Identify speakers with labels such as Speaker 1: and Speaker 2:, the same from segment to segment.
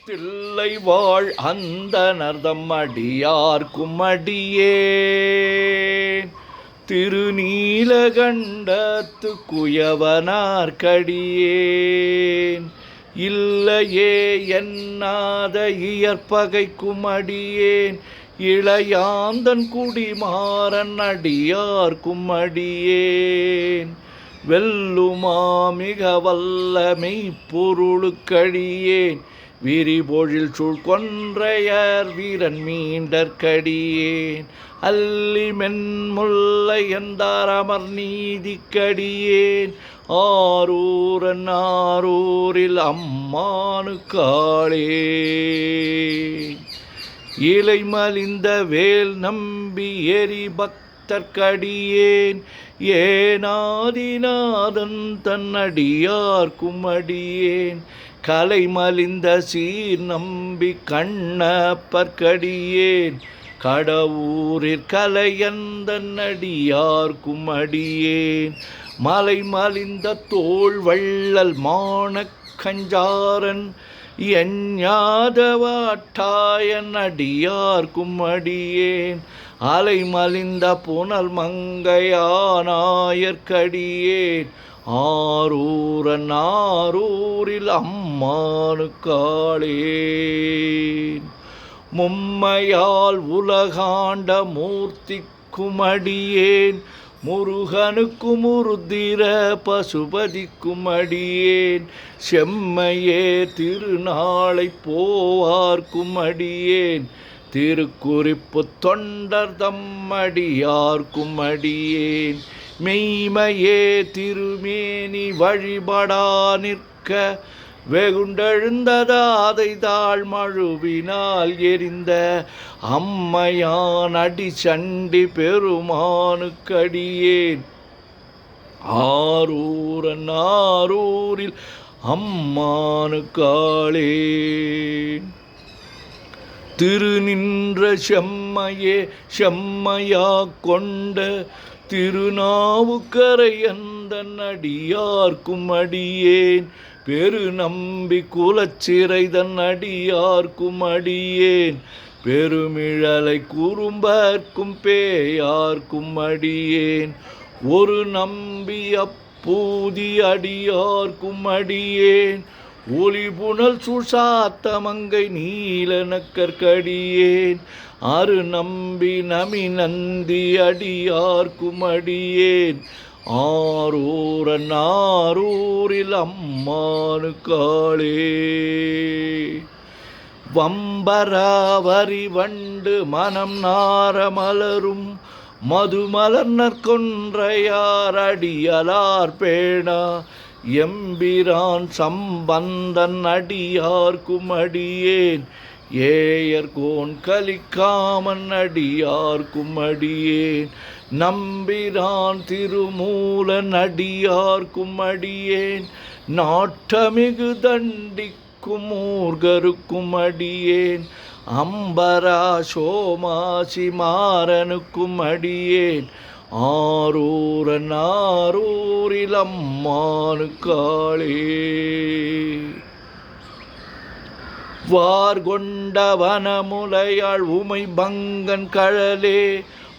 Speaker 1: தில்லை வாழ் அந்த நர்தம் அடியார்க்கும் அடியேன் திருநீலகண்டத்து குயவனார்க்கடியேன் இல்லையே என்னாத இயற்பகைக்கும் அடியேன் இளையாந்தன் குடிமாறன் அடியார்க்கும் அடியேன் வெல்லுமா மிக வல்லமை பொருளுக்கடியேன் விரிபொழில் சூழ் கொன்றையர் வீரன் மீண்டற்கடியேன் அல்லி மென்முல்லை எந்தார் அமர் நீதிக்கடியேன் ஆரூரன் ஆரூரில் அம்மானு காளே இலை மலிந்த வேல் நம்பி எரி பக்தர்க்கடியேன் ஏனாதிநாதன் தன்னடியார்க்கும் அடியேன் கலை மலிந்த சீர் நம்பி கண்ணப்பர்க்கடியேன் கடவுரிற் கலையந்தன் அடியார்க்கும் அடியேன் மலை மலிந்த தோள் வள்ளல் மானக் கஞ்சாரன் எஞ்ஞாதவாட்டாயன் அடியார்க்கும் அடியேன் அலை மலிந்த புனல் மங்கையானாயற்கடியேன் ஆரூரன் ஆரூரில் அம்மானு காளே மும்மையால் உலகாண்ட மூர்த்திக்கும் அடியேன் முருகனுக்கும் உருத்திர பசுபதிக்கும் அடியேன் செம்மையே திருநாளை போவார்க்கும் அடியேன் திருக்குறிப்பு தொண்டர் தம்மடியார்க்கும் அடியேன் மெய்மையே திருமேனி வழிபடா நிற்க வெகுண்டெழுந்ததாதை தாழ் மழுவினால் எரிந்த அம்மையான் அடி சண்டி பெருமானுக்கடியேன் ஆரூரன் ஆரூரில் அம்மானு காளே திருநின்ற செம்மையே செம்மையா கொண்ட திருநாவுக்கரையந்தன் அடியார்க்கும் அடியேன் பெருநம்பி குலச்சிறைதன் அடியார்க்கும் அடியேன் பெருமிழலை குறும்பர்க்கும் பேயார்க்கும் அடியேன் ஒரு நம்பி அப்பூதி அடியார்க்கும் அடியேன் ஒளிபுணல் சுசாத்தமங்கை நீலனக்கற்கடியேன் அரு நம்பி நமி நந்தி அடியார்க்கும் அடியேன் ஆரூரன் ஆரூரில் அம்மானு காளே வம்பராவரி வண்டு மனம் நார மலரும் மதுமலர்னர் கொன்றையார் அடியலார் பேணா எம்பிரான் சம்பந்தன் அடியார்க்கும் அடியேன் ஏயர்கோன் கலிக்காமன் அடியார்க்கும் அடியேன் நம்பிரான் திருமூலன் அடியார்க்கும் அடியேன் நாட்டமிகு தண்டிக்கும் மூர்கருக்கும் அடியேன் அம்பரா சோமாசி மாறனுக்கும் அடியேன் ஆரூரன் ஆரூரில் அம்மானு காளே வார்கொண்ட வனமுலையாள் உமை பங்கன் கழலே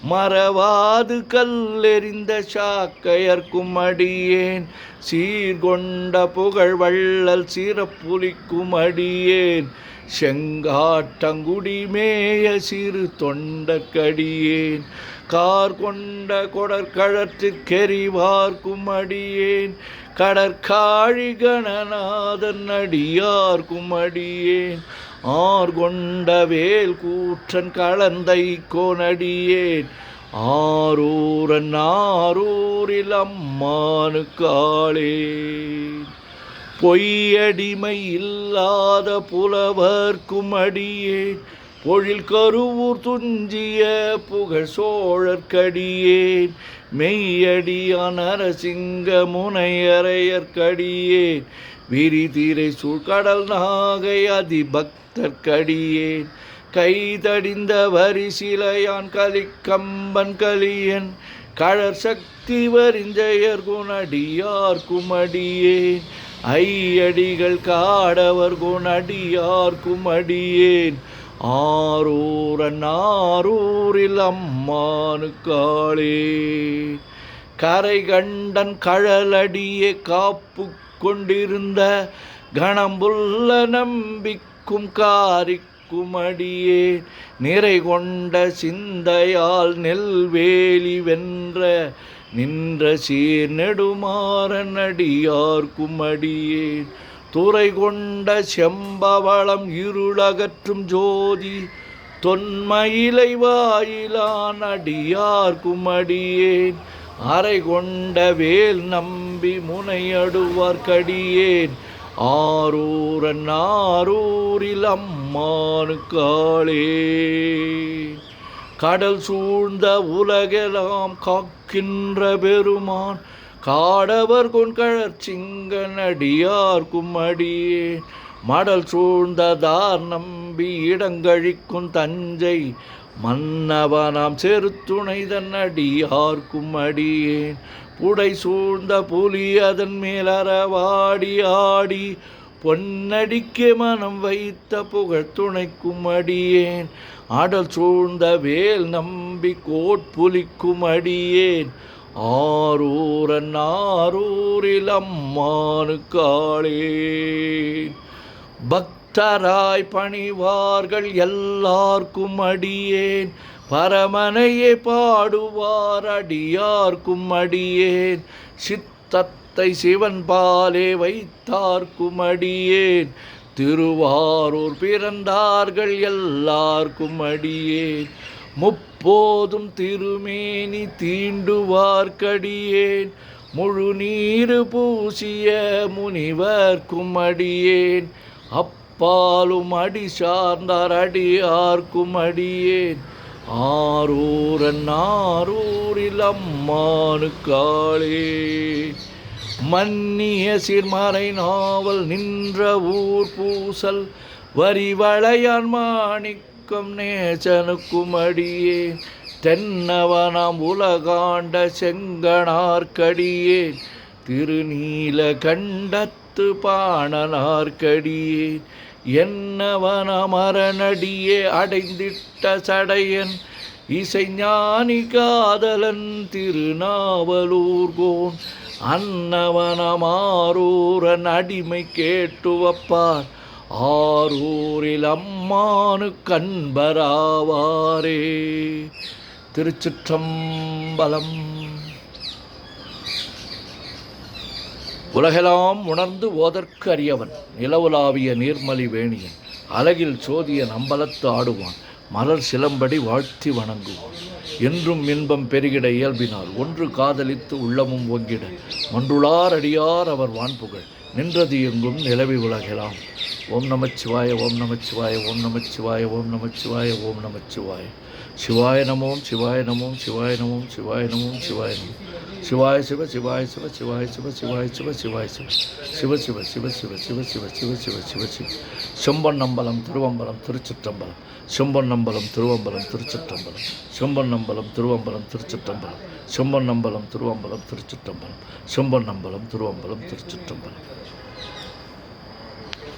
Speaker 1: மறவாது கல்லெறிந்த சாக்கையர்க்கும் அடியேன் சீர்கொண்ட புகழ் வள்ளல் சிறப்புலிக்கும் அடியேன் செங்காட்டங்குடி மேய சிறு தொண்டற்கடியேன் கார் கொண்ட கொடற்கழற்றிற்கெறிவார்க்கும் அடியேன் கடற்காழி கணநாதன் அடியார்க்கும் அடியேன் ஆர்கொண்ட வேல் கூற்றன் கலந்தை கோனடியேன் ஆரூரன் ஆரூரில் அம்மானு காளே பொய்யடிமை இல்லாத புலவர்க்கும் அடியேன் பொழில் கருவூர் துஞ்சிய புகழ் சோழற்கடியேன் மெய்யடியான் அரசிங்க முனையறையற்கடியேன் விரிதிரை சூழ்கடல் நாகை அதிபக்தர்க்கடியேன் கைதடிந்த வரிசிலையான் கலிக்கம்பன் கலியன் கழற் சக்தி வரிஞ்சயர் குணடியார்க்கும் அடியேன் ஐயடிகள் காடவர் குணடியார்க்கும் அடியேன் ஆரூரன் ஆரூரில் அம்மானுக்காளே. கரை கண்டன் கழலடியே காப்பு கொண்டிருந்த கணம்புள்ள நம்பிக்கும் காரிக்கும் அடியேன் நிறை கொண்ட சிந்தையால் நெல்வேலி வென்ற நின்ற சீர் நெடுமாறன் அடியார்க்கும் அடியேன் துறை கொண்ட செம்பவளம் இருளகற்றும் ஜோதி தொன்மயிலை வாயிலான் அடியார்க்கும் அடியேன் அறை கொண்ட வேல் நம்பி முனையடுவார்க்கடியேன் ஆரூரன் ஆரூரில் அம்மானுக்காளே. கடல் சூழ்ந்த உலகெல்லாம் காக்கின்ற பெருமான் காடவர் கொண்கழற்சிங்கன் அடியார்க்கும் அடியேன் மடல் சூழ்ந்ததார் நம்பி இடங்கழிக்கும் தஞ்சை மன்னவனாம் செருத்துணை தன் அடியார்க்கும் அடியேன் புடை சூழ்ந்த புலி அதன் மேலறவாடி ஆடி பொன்னடிக்கே மனம் வைத்த புகழ் துணைக்கும் அடியேன் ஆடல் சூழ்ந்த வேல் நம்பி கோட்புலிக்கும் அடியேன் ஆரூரன் ஆரூரில் அம்மானுக்காளே. பக்தராய் பணிவார்கள் எல்லார்க்கும் அடியேன் பரமனையே பாடுவார் அடியார்க்கும் அடியேன் சித்தத்தை சிவன் பாலே வைத்தார்க்கும் அடியேன் திருவாரூர் பிறந்தார்கள் எல்லார்க்கும் அடியேன் முப்போதும் திருமேனி தீண்டுவார்க்கடியேன் முழு நீரு பூசிய முனிவர்க்கும் அடியேன் அப்பாலும் அடி சார்ந்தார் அடியார்க்கும் அடியேன் ஆரூரன் ஆரூரில் அம்மானுக்காளே. மன்னிய சிறுமறை நாவல் நின்ற ஊர் பூசல் வரிவளையான் மாணிக்கம் நேசனுக்கும் அடியேன் தென்னவனாம் உலகாண்ட செங்கனார்க்கடியேன் திருநீல கண்டத்து பாணனார்க்கடியேன் என்னவனாம் அரணடியே அடைந்திட்ட சடையன் இசைஞானி காதலன் திருநாவலூர்கோன் அன்னவனாம் ஆரூரன் அடிமை கேட்டுவப்பார் ஆரூரில் அம்மானு கண்பராவாரே. திருச்சிற்றம்பலம். உலகெல்லாம் உணர்ந்து ஓதற்கு அறியவன் நிலவுலாவிய நீர்மலி வேணியன் அழகில் சோதியன் அம்பலத்து ஆடுவான் மலர் சிலம்படி வாழ்த்தி வணங்குவான் என்றும் இன்பம் பெருகிட இயல்பினால் ஒன்று காதலித்து உள்ளமும் ஒங்கிட மன்றுளார் அடியார் அவர் வான்புகழ் நின்றது எங்கும் நிலவி உலகெல்லாம். ஓம் நமச்சிவாய ஓம் நமச்சிவாய ஓம் நமச்சிவாய ஓம் நமச்சிவாய ஓம் நமச்சிவாய சிவாய நமோம் சிவாய நமோம் சிவாய நமோம் சிவாய நமோம் சிவாய நமோம் சிவாய சிவ சிவாய சிவ சிவாய சிவ சிவாய சிவ சிவாய சிவ சிவ சிவ சிவ சிவ சிவ சிவ சிவ சிவ சிவ சிவ செம்பொன்னம்பலம் திருவம்பலம் திருச்சிற்றம்பலம் செம்பொன்னம்பலம் திருவம்பலம் திருச்சிற்றம்பலம் செம்பொன்னம்பலம் திருவம்பலம் திருச்சிற்றம்பலம் செம்பொன்னம்பலம் திருவம்பலம் திருச்சிற்றம்பலம் செம்பொன்னம்பலம் திருவம்பலம் திருச்சிற்றம்பலம்.